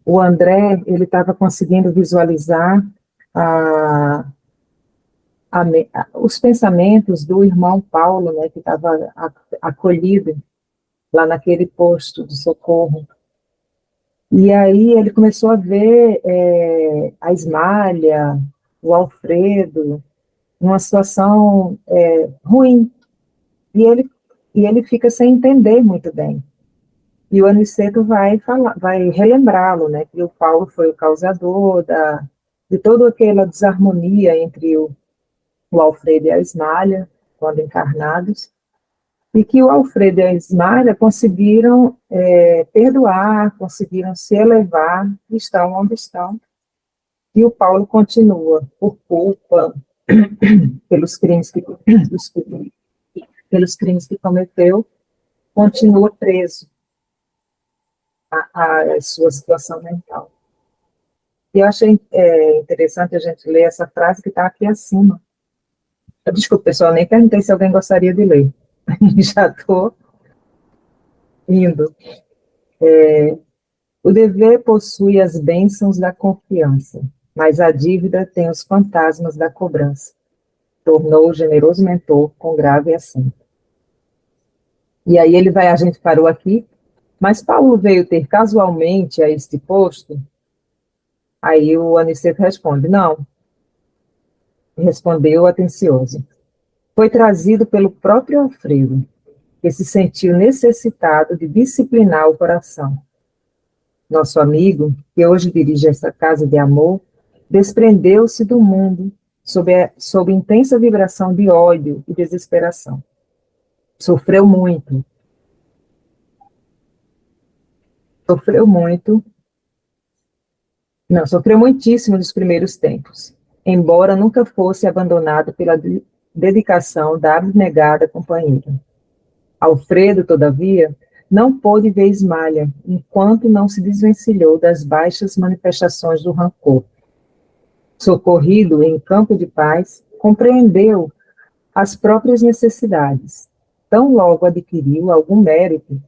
O André, ele estava conseguindo visualizar a, os pensamentos do irmão Paulo, né, que estava acolhido lá naquele posto de socorro. E aí ele começou a ver a Ismália, o Alfredo, numa situação ruim. E ele fica sem entender muito bem. E o Aniceto vai relembrá-lo, né, que o Paulo foi o causador de toda aquela desarmonia entre o Alfredo e a Ismália, quando encarnados, e que o Alfredo e a Ismália conseguiram perdoar, conseguiram se elevar, e estão onde estão. E o Paulo continua, por culpa, pelos crimes que cometeu, continua preso à sua situação mental. E eu achei interessante a gente ler essa frase que está aqui acima. Desculpa, pessoal, nem perguntei se alguém gostaria de ler. Já estou indo. O dever possui as bênçãos da confiança, mas a dívida tem os fantasmas da cobrança. Tornou o generoso mentor com grave acento. E aí a gente parou aqui, mas Paulo veio ter casualmente a este posto? Aí o Aniceto responde, não. Respondeu atencioso. Foi trazido pelo próprio Alfredo, que se sentiu necessitado de disciplinar o coração. Nosso amigo, que hoje dirige essa casa de amor, desprendeu-se do mundo sob intensa vibração de ódio e desesperação. Sofreu muito. Sofreu muitíssimo nos primeiros tempos, embora nunca fosse abandonado pela dedicação da abnegada companheira. Alfredo, todavia, não pôde ver Ismália, enquanto não se desvencilhou das baixas manifestações do rancor. Socorrido em campo de paz, compreendeu as próprias necessidades. Tão logo adquiriu algum mérito,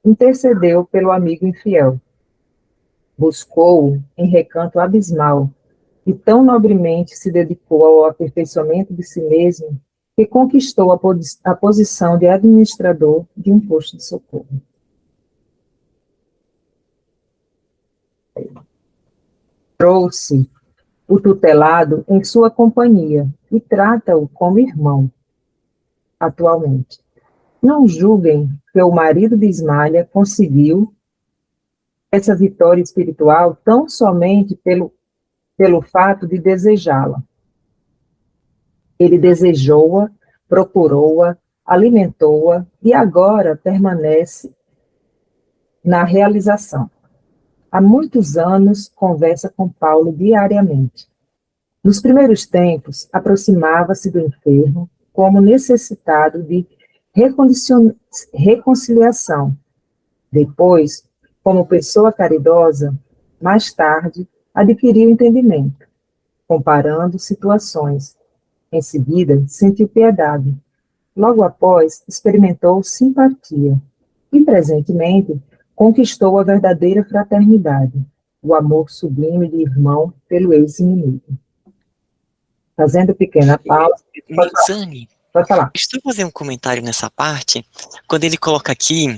intercedeu pelo amigo infiel. Buscou-o em recanto abismal, e tão nobremente se dedicou ao aperfeiçoamento de si mesmo, que conquistou a posição de administrador de um posto de socorro. Trouxe o tutelado em sua companhia e trata-o como irmão, atualmente. Não julguem que o marido de Ismália conseguiu essa vitória espiritual tão somente pelo fato de desejá-la. Ele desejou-a, procurou-a, alimentou-a e agora permanece na realização. Há muitos anos conversa com Paulo diariamente. Nos primeiros tempos, aproximava-se do enfermo como necessitado de reconciliação. Depois, como pessoa caridosa, mais tarde, adquiriu entendimento, comparando situações. Em seguida, sentiu piedade. Logo após, experimentou simpatia. E, presentemente, conquistou a verdadeira fraternidade, o amor sublime de irmão pelo ex-inimigo. Fazendo pequena pausa. Zani, Pode falar. estou fazendo um comentário nessa parte, quando ele coloca aqui,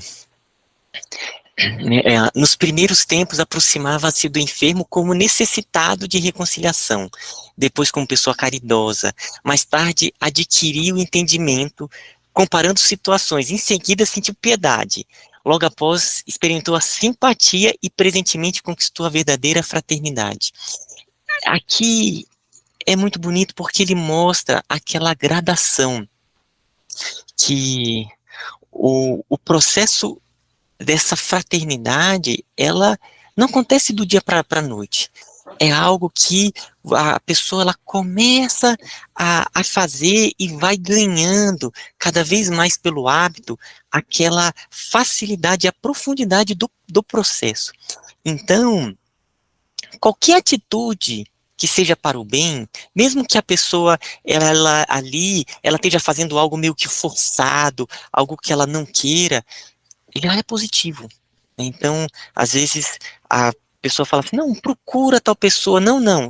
nos primeiros tempos aproximava-se do enfermo como necessitado de reconciliação, depois como pessoa caridosa, mais tarde adquiriu entendimento, comparando situações, em seguida sentiu piedade, logo após experimentou a simpatia e presentemente conquistou a verdadeira fraternidade. Aqui é muito bonito porque ele mostra aquela gradação que o processo dessa fraternidade, ela não acontece do dia para a noite. É algo que a pessoa ela começa a fazer e vai ganhando cada vez mais pelo hábito aquela facilidade e a profundidade do processo. Então, qualquer atitude que seja para o bem, mesmo que a pessoa ela esteja fazendo algo meio que forçado, algo que ela não queira, ele já é positivo. Então, às vezes, a pessoa fala assim, não, procura tal pessoa. Não, não,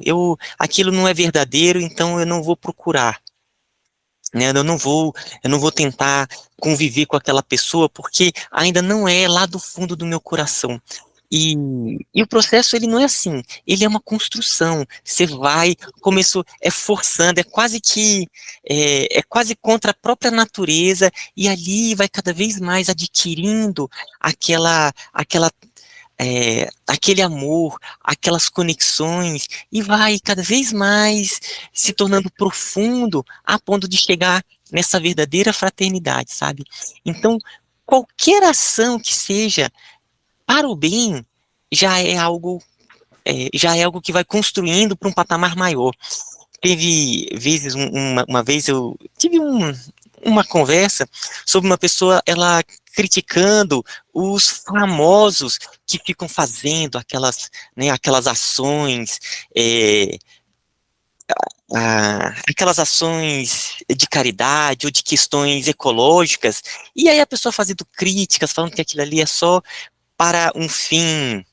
aquilo não é verdadeiro, então eu não vou procurar, né? Eu não vou tentar conviver com aquela pessoa, porque ainda não é lá do fundo do meu coração. E, e o processo, ele não é assim, ele é uma construção. Você vai, começou, é forçando, é quase contra a própria natureza, e ali vai cada vez mais adquirindo aquele amor, aquelas conexões, e vai cada vez mais se tornando profundo a ponto de chegar nessa verdadeira fraternidade, sabe? Então, qualquer ação que seja para o bem já é algo, já é algo que vai construindo para um patamar maior. Teve vezes, uma vez eu tive uma conversa sobre uma pessoa, ela criticando os famosos que ficam fazendo aquelas ações, é, aquelas ações de caridade ou de questões ecológicas, e aí a pessoa fazendo críticas, falando que aquilo ali é só para um fim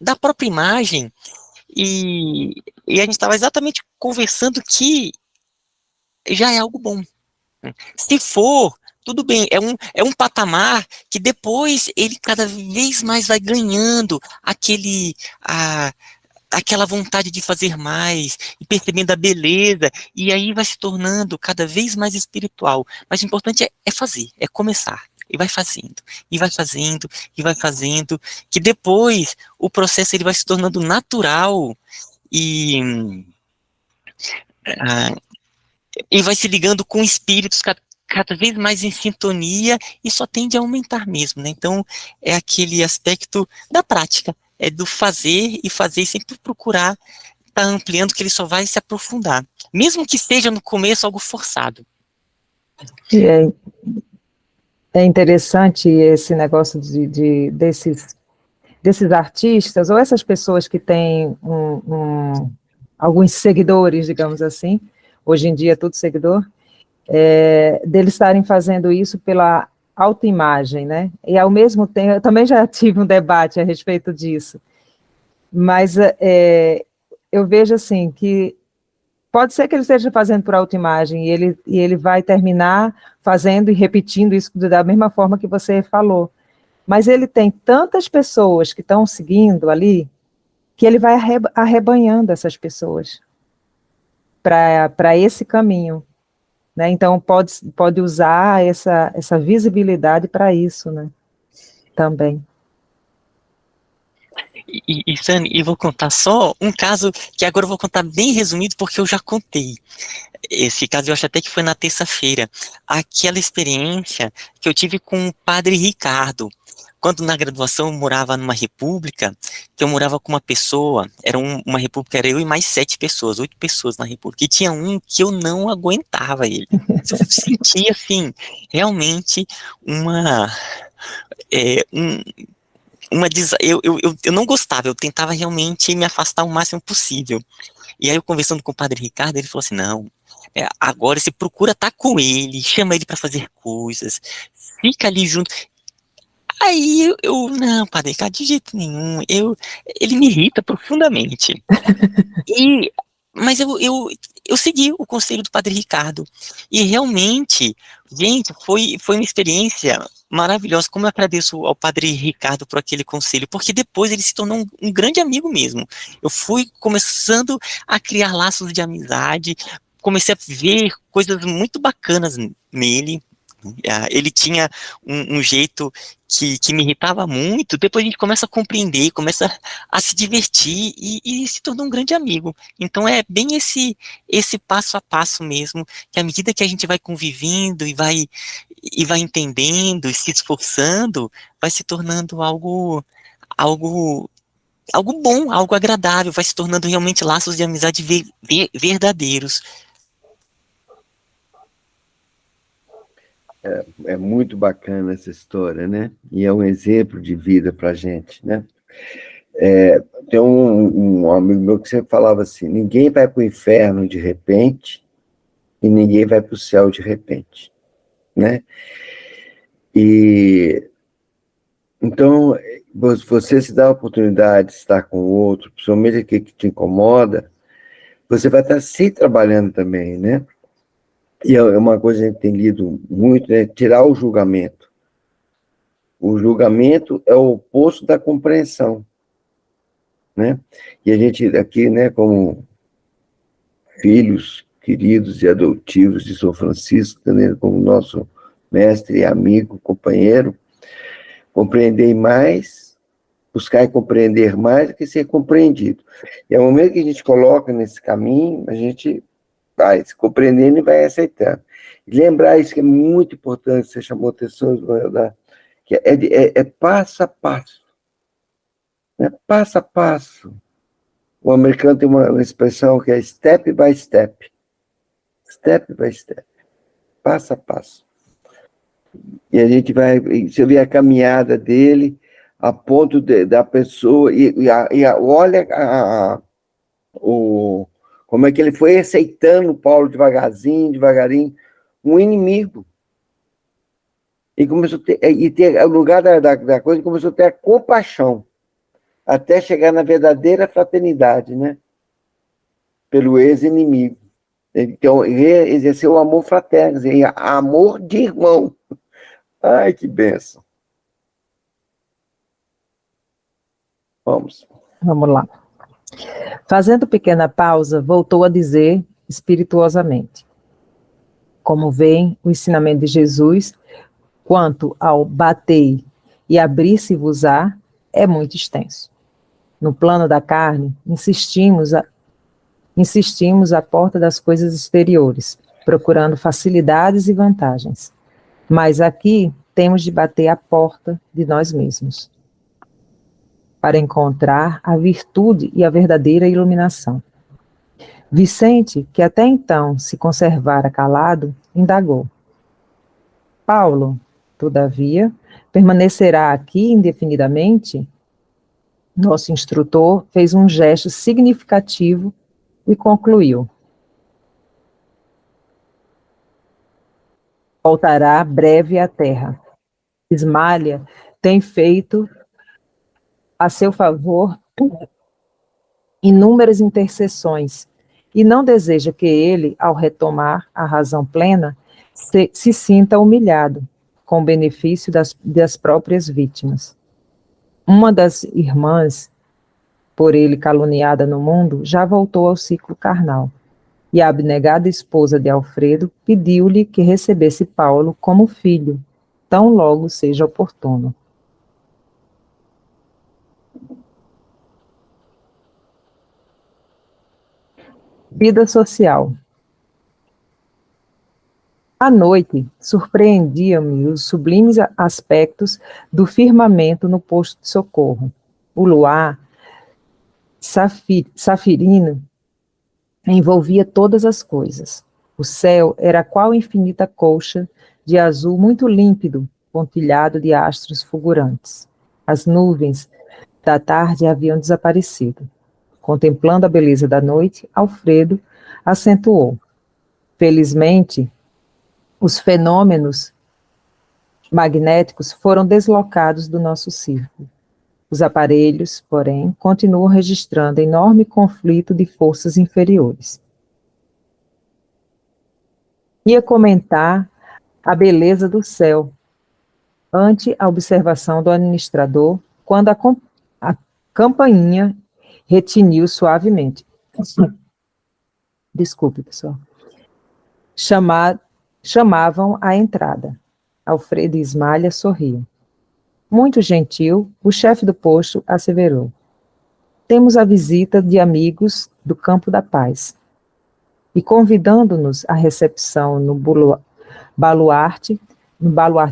da própria imagem, e a gente estava exatamente conversando que já é algo bom. Se for, tudo bem, é um patamar que depois ele cada vez mais vai ganhando aquela vontade de fazer mais, e percebendo a beleza, e aí vai se tornando cada vez mais espiritual. Mas o importante é fazer, é começar. E vai fazendo, e vai fazendo, e vai fazendo, que depois o processo ele vai se tornando natural e, ah, e vai se ligando com espíritos cada vez mais em sintonia e só tende a aumentar mesmo, né? Então, é aquele aspecto da prática, é do fazer e sempre procurar estar ampliando, que ele só vai se aprofundar, mesmo que seja no começo algo forçado. E é interessante esse negócio desses artistas, ou essas pessoas que têm alguns seguidores, digamos assim, hoje em dia é tudo seguidor, deles estarem fazendo isso pela autoimagem, né? E ao mesmo tempo, eu também já tive um debate a respeito disso, mas eu vejo assim que pode ser que ele esteja fazendo por autoimagem e ele vai terminar fazendo e repetindo isso da mesma forma que você falou. Mas ele tem tantas pessoas que estão seguindo ali que ele vai arrebanhando essas pessoas para esse caminho. Né? Então, pode usar essa visibilidade para isso, né? Também. E Sani, eu vou contar só um caso que agora eu vou contar bem resumido, porque eu já contei. Esse caso eu acho até que foi na terça-feira. Aquela experiência que eu tive com o padre Ricardo. Quando na graduação eu morava numa república, que eu morava com uma pessoa, uma república, era eu e mais 7 pessoas, 8 pessoas na república, e tinha um que eu não aguentava ele. Eu sentia, assim, realmente uma... é, um, eu não gostava, eu tentava realmente me afastar o máximo possível. E aí eu conversando com o padre Ricardo, ele falou assim, não, agora você procura estar com ele, chama ele para fazer coisas, fica ali junto. Aí não, padre Ricardo, de jeito nenhum, ele me irrita profundamente. E, mas eu segui o conselho do padre Ricardo. E realmente, gente, foi uma experiência maravilhosa. Como eu agradeço ao padre Ricardo por aquele conselho, porque depois ele se tornou um grande amigo mesmo. Eu fui começando a criar laços de amizade, comecei a ver coisas muito bacanas nele. Ele tinha um jeito que me irritava muito, depois a gente começa a compreender, começa a se divertir e se tornou um grande amigo. Então é bem esse passo a passo mesmo, que à medida que a gente vai convivendo e vai entendendo e se esforçando, vai se tornando algo, algo bom, algo agradável, vai se tornando realmente laços de amizade verdadeiros. É muito bacana essa história, né? E é um exemplo de vida para a gente, né? Tem um amigo meu que sempre falava assim, ninguém vai para o inferno de repente e ninguém vai para o céu de repente, né? E Então, você se dá a oportunidade de estar com o outro, principalmente aquele que te incomoda, você vai estar se trabalhando também, né? E é uma coisa que a gente tem lido muito, né? Tirar o julgamento. O julgamento é o oposto da compreensão, né? E a gente aqui, né, como filhos queridos e adotivos de São Francisco, né, como nosso mestre, amigo, companheiro, compreender mais, buscar compreender mais do que ser compreendido. E ao momento que a gente coloca nesse caminho, a gente vai se compreendendo e vai aceitando. E lembrar isso que é muito importante, você chamou atenção, que é passo a passo. Né? Passo a passo. O americano tem uma expressão que é step by step. Step by step. Passo a passo. E a gente vai, você vê a caminhada dele, a ponto da pessoa, olha como é que ele foi aceitando Paulo devagarinho, um inimigo. E começou a ter o lugar da coisa, começou a ter a compaixão, até chegar na verdadeira fraternidade, né? Pelo ex-inimigo. Então, exerceu o amor fraterno, amor de irmão. Ai, que bênção. Vamos lá. Fazendo pequena pausa, voltou a dizer espirituosamente: como veem, o ensinamento de Jesus, quanto ao batei e abrir-se-vos-á, é muito extenso. No plano da carne, insistimos à porta das coisas exteriores, procurando facilidades e vantagens. Mas aqui temos de bater à porta de nós mesmos, para encontrar a virtude e a verdadeira iluminação. Vicente, que até então se conservara calado, indagou: Paulo, todavia, permanecerá aqui indefinidamente? Nosso instrutor fez um gesto significativo e concluiu: voltará breve à terra. Ismália tem feito a seu favor inúmeras intercessões e não deseja que ele, ao retomar a razão plena, se sinta humilhado com o benefício das próprias vítimas. Uma das irmãs, por ele caluniada no mundo, já voltou ao ciclo carnal, e a abnegada esposa de Alfredo pediu-lhe que recebesse Paulo como filho, tão logo seja oportuno. Vida social. À noite, surpreendiam-me os sublimes aspectos do firmamento no posto de socorro. O luar, safirino, envolvia todas as coisas. O céu era qual infinita colcha de azul muito límpido, pontilhado de astros fulgurantes. As nuvens da tarde haviam desaparecido. Contemplando a beleza da noite, Alfredo acentuou: felizmente, os fenômenos magnéticos foram deslocados do nosso círculo. Os aparelhos, porém, continuam registrando enorme conflito de forças inferiores. Ia comentar a beleza do céu, ante a observação do administrador, quando a campainha retiniu suavemente. Desculpe, pessoal. Chamavam à entrada. Alfredo e Ismália sorriam. Muito gentil, o chefe do posto asseverou: temos a visita de amigos do Campo da Paz. E convidando-nos à recepção no baluarte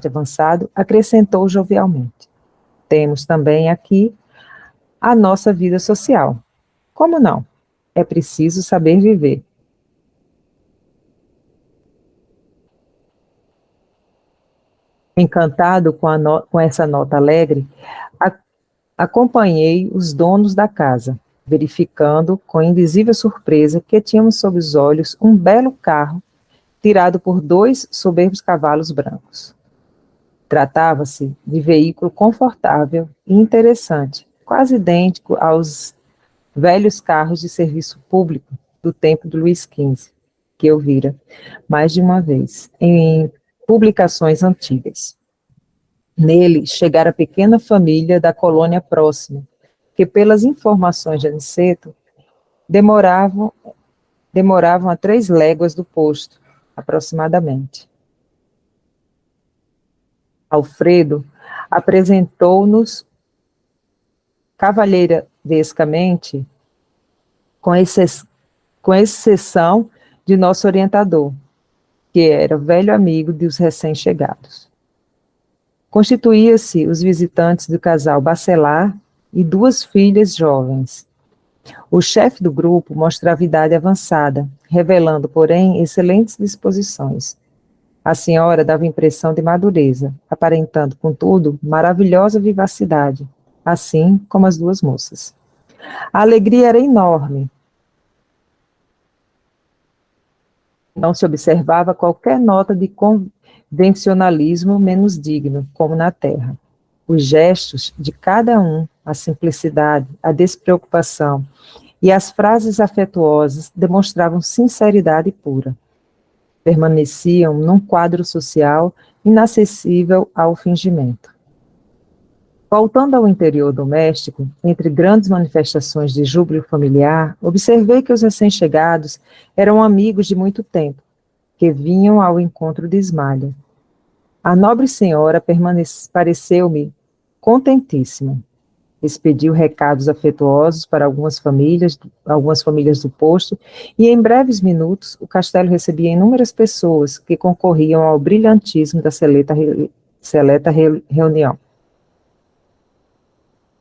avançado, acrescentou jovialmente: temos também aqui a nossa vida social. Como não? É preciso saber viver. Encantado com essa nota alegre, acompanhei os donos da casa, verificando com indizível surpresa que tínhamos sob os olhos um belo carro tirado por 2 soberbos cavalos brancos. Tratava-se de veículo confortável e interessante, quase idêntico aos velhos carros de serviço público do tempo do Luís XV, que eu vira mais de uma vez em publicações antigas. Nele chegara a pequena família da colônia próxima, que, pelas informações de Aniceto, demoravam a 3 léguas do posto, aproximadamente. Alfredo apresentou-nos cavalheirescamente, com exceção de nosso orientador, que era velho amigo dos recém-chegados. Constituía-se os visitantes do casal Bacelar e 2 filhas jovens. O chefe do grupo mostrava idade avançada, revelando, porém, excelentes disposições. A senhora dava impressão de madureza, aparentando, contudo, maravilhosa vivacidade, assim como as 2 moças. A alegria era enorme. Não se observava qualquer nota de convencionalismo menos digno, como na terra. Os gestos de cada um, a simplicidade, a despreocupação e as frases afetuosas demonstravam sinceridade pura. Permaneciam num quadro social inacessível ao fingimento. Voltando ao interior doméstico, entre grandes manifestações de júbilo familiar, observei que os recém-chegados eram amigos de muito tempo, que vinham ao encontro de Ismália. A nobre senhora pareceu-me contentíssima. Expediu recados afetuosos para algumas famílias do posto, e em breves minutos o castelo recebia inúmeras pessoas que concorriam ao brilhantismo da seleta reunião.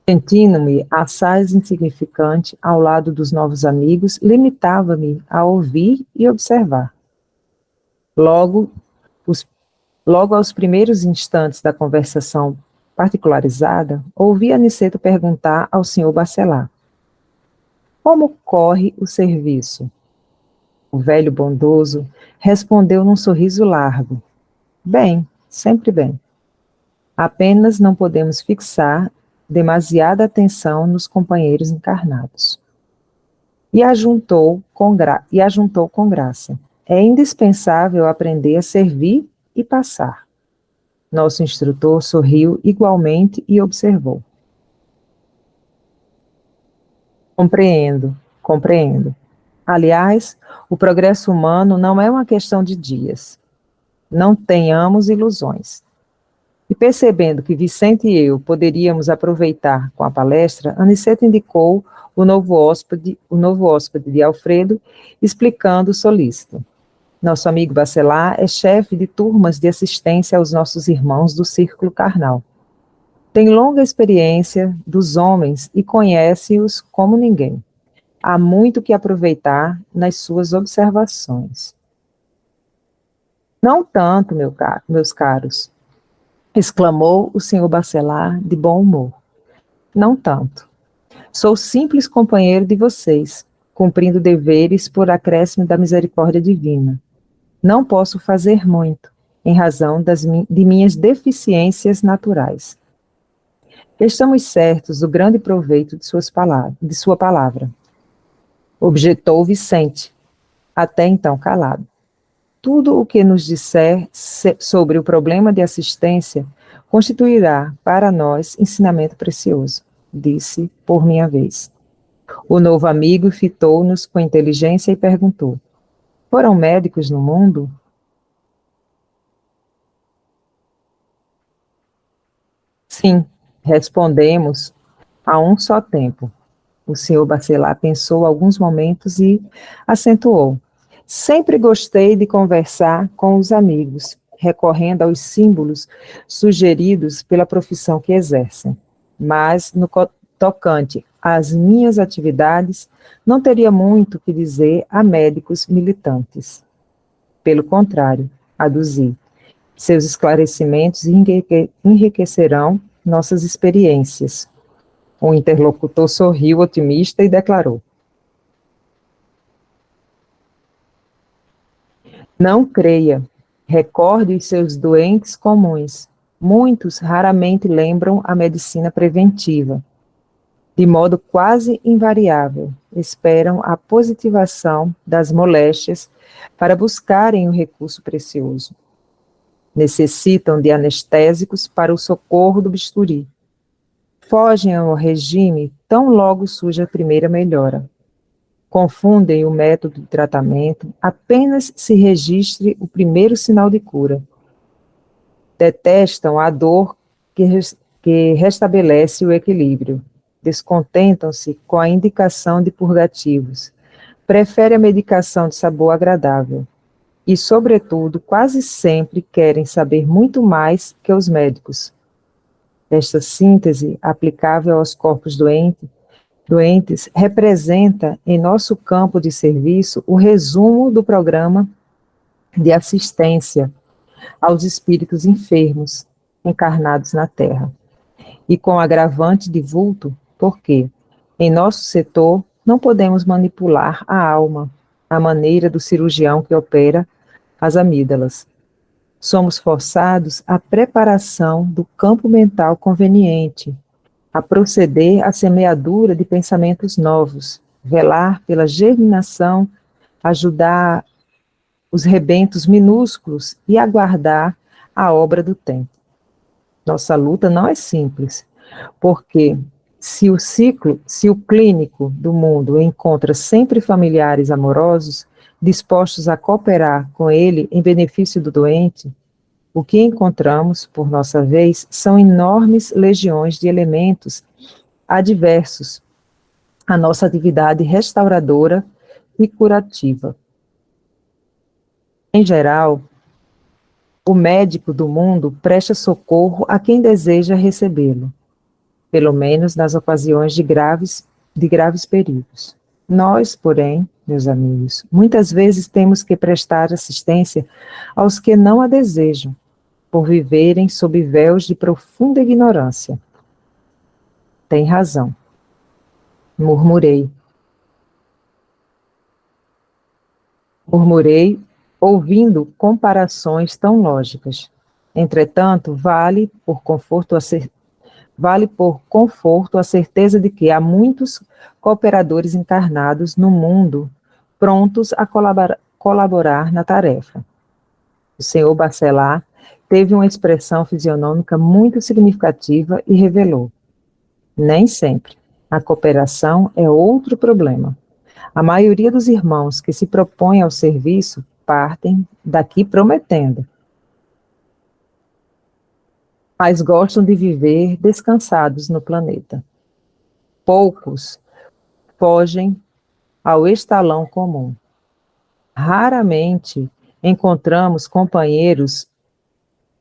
Sentindo-me assaz insignificante ao lado dos novos amigos, limitava-me a ouvir e observar. Logo aos primeiros instantes da conversação particularizada, ouvi Aniceto perguntar ao senhor Bacelar: como corre o serviço? O velho bondoso respondeu num sorriso largo: bem, sempre bem. Apenas não podemos fixar demasiada atenção nos companheiros encarnados. E ajuntou com graça: é indispensável aprender a servir e passar. Nosso instrutor sorriu igualmente e observou: compreendo. Aliás, o progresso humano não é uma questão de dias. Não tenhamos ilusões. E percebendo que Vicente e eu poderíamos aproveitar com a palestra, Aniceto indicou o novo hóspede de Alfredo, explicando solícito: nosso amigo Bacelar é chefe de turmas de assistência aos nossos irmãos do círculo carnal. Tem longa experiência dos homens e conhece-os como ninguém. Há muito que aproveitar nas suas observações. Não tanto, meus caros, exclamou o senhor Bacelar de bom humor. Não tanto. Sou simples companheiro de vocês, cumprindo deveres por acréscimo da misericórdia divina. Não posso fazer muito, em razão de minhas deficiências naturais. Estamos certos do grande proveito de sua palavra, objetou Vicente, até então calado. Tudo o que nos disser sobre o problema de assistência constituirá para nós ensinamento precioso, disse por minha vez. O novo amigo fitou-nos com inteligência e perguntou: foram médicos no mundo? Sim, respondemos a um só tempo. O senhor Bacelar pensou alguns momentos e acentuou: sempre gostei de conversar com os amigos, recorrendo aos símbolos sugeridos pela profissão que exercem. Mas, no tocante às minhas atividades, não teria muito que dizer a médicos militantes. Pelo contrário, aduzi, seus esclarecimentos enriquecerão nossas experiências. O interlocutor sorriu otimista e declarou: não creia, recorde os seus doentes comuns, muitos raramente lembram a medicina preventiva. De modo quase invariável, esperam a positivação das moléstias para buscarem o recurso precioso. Necessitam de anestésicos para o socorro do bisturi. Fogem ao regime tão logo surge a primeira melhora. Confundem o método de tratamento apenas se registre o primeiro sinal de cura. Detestam a dor que restabelece o equilíbrio. Descontentam-se com a indicação de purgativos. Preferem a medicação de sabor agradável. E, sobretudo, quase sempre querem saber muito mais que os médicos. Esta síntese, aplicável aos corpos doentes, representa, em nosso campo de serviço, o resumo do programa de assistência aos espíritos enfermos, encarnados na Terra. E com agravante de vulto, porque, em nosso setor, não podemos manipular a alma, à maneira do cirurgião que opera as amígdalas. Somos forçados à preparação do campo mental conveniente, a proceder à semeadura de pensamentos novos, velar pela germinação, ajudar os rebentos minúsculos e aguardar a obra do tempo. Nossa luta não é simples, porque se o clínico do mundo encontra sempre familiares amorosos, dispostos a cooperar com ele em benefício do doente, o que encontramos, por nossa vez, são enormes legiões de elementos adversos à nossa atividade restauradora e curativa. Em geral, o médico do mundo presta socorro a quem deseja recebê-lo, pelo menos nas ocasiões de graves perigos. Nós, porém, meus amigos, muitas vezes temos que prestar assistência aos que não a desejam, por viverem sob véus de profunda ignorância. Tem razão, murmurei, ouvindo comparações tão lógicas. Entretanto, vale por conforto a certeza de que há muitos cooperadores encarnados no mundo prontos a colaborar na tarefa. O senhor Bacelar teve uma expressão fisionômica muito significativa e revelou: nem sempre. A cooperação é outro problema. A maioria dos irmãos que se propõem ao serviço partem daqui prometendo, mas gostam de viver descansados no planeta. Poucos fogem ao estalão comum. Raramente encontramos companheiros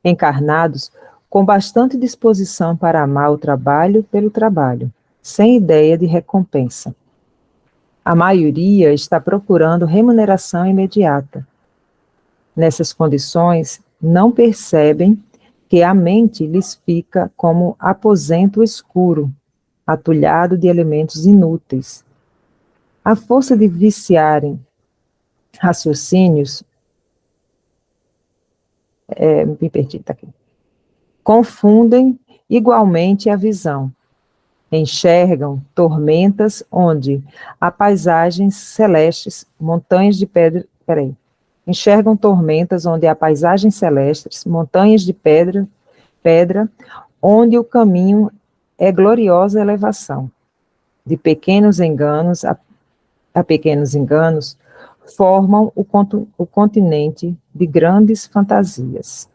encarnados com bastante disposição para amar o trabalho pelo trabalho, sem ideia de recompensa. A maioria está procurando remuneração imediata. Nessas condições, não percebem que a mente lhes fica como aposento escuro, atulhado de elementos inúteis. A força de viciarem raciocínios, me perdi, tá aqui, confundem igualmente a visão. Enxergam tormentas onde há paisagens celestes, montanhas de pedra, enxergam tormentas onde há paisagens celestes, montanhas de pedra, onde o caminho é gloriosa elevação. De pequenos enganos a pequenos enganos, formam o continente de grandes fantasias.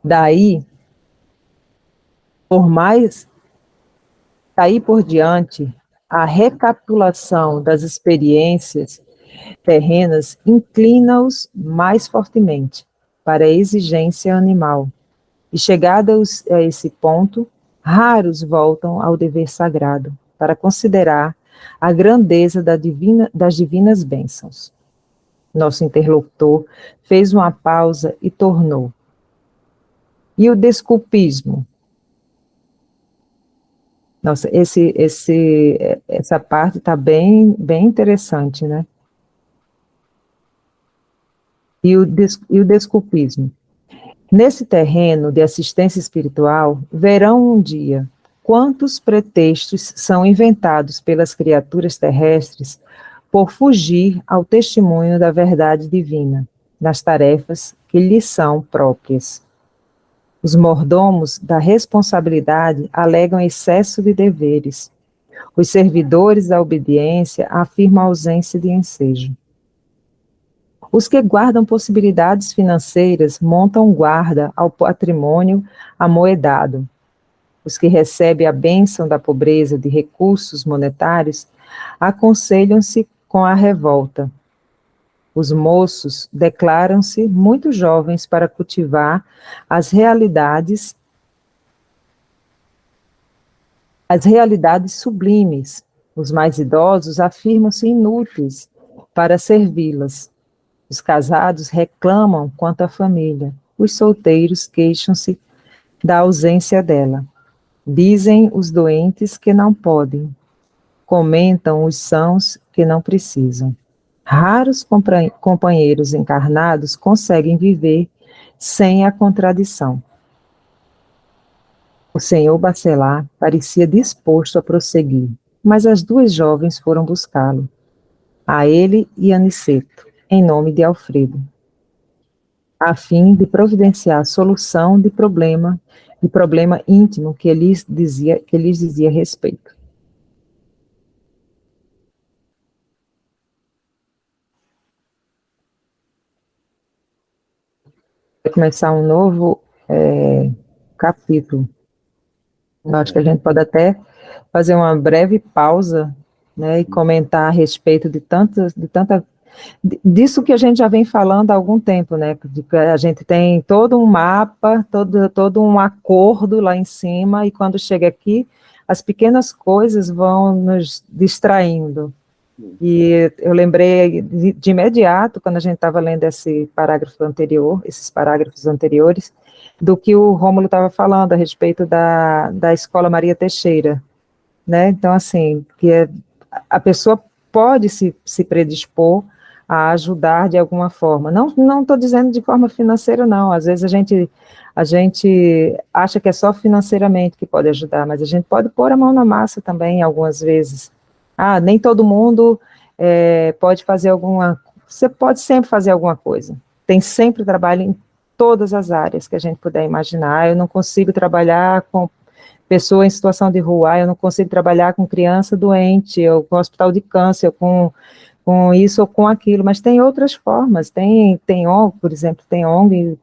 Daí por diante, a recapitulação das experiências terrenas inclina-os mais fortemente para a exigência animal. E chegados a esse ponto, raros voltam ao dever sagrado, para considerar a grandeza das divinas bênçãos. Nosso interlocutor fez uma pausa e tornou. E o desculpismo? Nossa, essa parte está bem interessante, né? E o desculpismo? Nesse terreno de assistência espiritual, verão um dia quantos pretextos são inventados pelas criaturas terrestres por fugir ao testemunho da verdade divina, nas tarefas que lhes são próprias. Os mordomos da responsabilidade alegam excesso de deveres. Os servidores da obediência afirmam ausência de ensejo. Os que guardam possibilidades financeiras montam guarda ao patrimônio amoedado. Os que recebem a bênção da pobreza de recursos monetários aconselham-se com a revolta. Os moços declaram-se muito jovens para cultivar as realidades sublimes. Os mais idosos afirmam-se inúteis para servi-las. Os casados reclamam quanto à família. Os solteiros queixam-se da ausência dela. Dizem os doentes que não podem. Comentam os sãos que não precisam. Raros companheiros encarnados conseguem viver sem a contradição. O senhor Bachelard parecia disposto a prosseguir, mas as duas jovens foram buscá-lo, a ele e Aniceto, em nome de Alfredo, a fim de providenciar a solução de problema íntimo que lhes dizia respeito. Vai começar um novo capítulo. Eu acho que a gente pode até fazer uma breve pausa, né, e comentar a respeito disso que a gente já vem falando há algum tempo, né, de que a gente tem todo um mapa, todo um acordo lá em cima, e quando chega aqui, as pequenas coisas vão nos distraindo. E eu lembrei de imediato, quando a gente estava lendo esses parágrafos anteriores, do que o Rômulo estava falando a respeito da Escola Maria Teixeira, né? Então, assim, a pessoa pode se predispor a ajudar de alguma forma. Não estou dizendo de forma financeira, não. Às vezes a gente acha que é só financeiramente que pode ajudar, mas a gente pode pôr a mão na massa também, algumas vezes. Nem todo mundo pode fazer você pode sempre fazer alguma coisa. Tem sempre trabalho em todas as áreas que a gente puder imaginar. Eu não consigo trabalhar com pessoa em situação de rua, eu não consigo trabalhar com criança doente, ou com hospital de câncer, com isso ou com aquilo, mas tem outras formas, tem ONG, por exemplo, tem ONG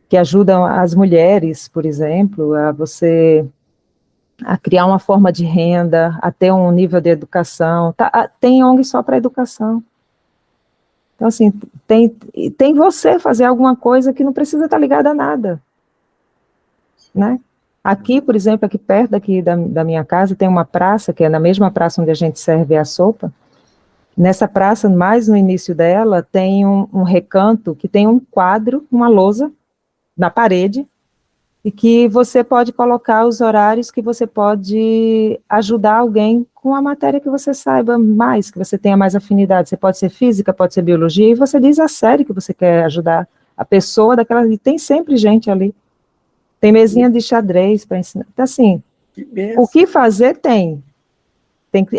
que ajudam as mulheres, por exemplo, a criar uma forma de renda, a ter um nível de educação. Tem ONG só para educação. Então, assim, tem você fazer alguma coisa que não precisa estar ligada a nada, né? Aqui, por exemplo, aqui perto da minha casa, tem uma praça, que é na mesma praça onde a gente serve a sopa. Nessa praça, mais no início dela, tem um recanto que tem um quadro, uma lousa, na parede, e que você pode colocar os horários que você pode ajudar alguém com a matéria que você saiba mais, que você tenha mais afinidade. Você pode ser física, pode ser biologia, e você diz a série que você quer ajudar a pessoa daquela, e tem sempre gente ali. Tem mesinha de xadrez para ensinar. Então, assim, o que fazer tem.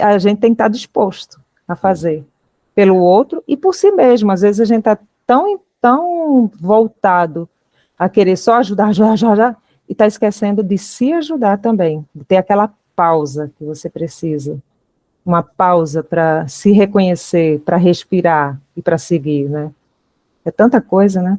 A gente tem que estar disposto a fazer pelo outro e por si mesmo. Às vezes a gente está tão voltado a querer só ajudar, e está esquecendo de se ajudar também, de ter aquela pausa que você precisa, uma pausa para se reconhecer, para respirar e para seguir, né? É tanta coisa, né?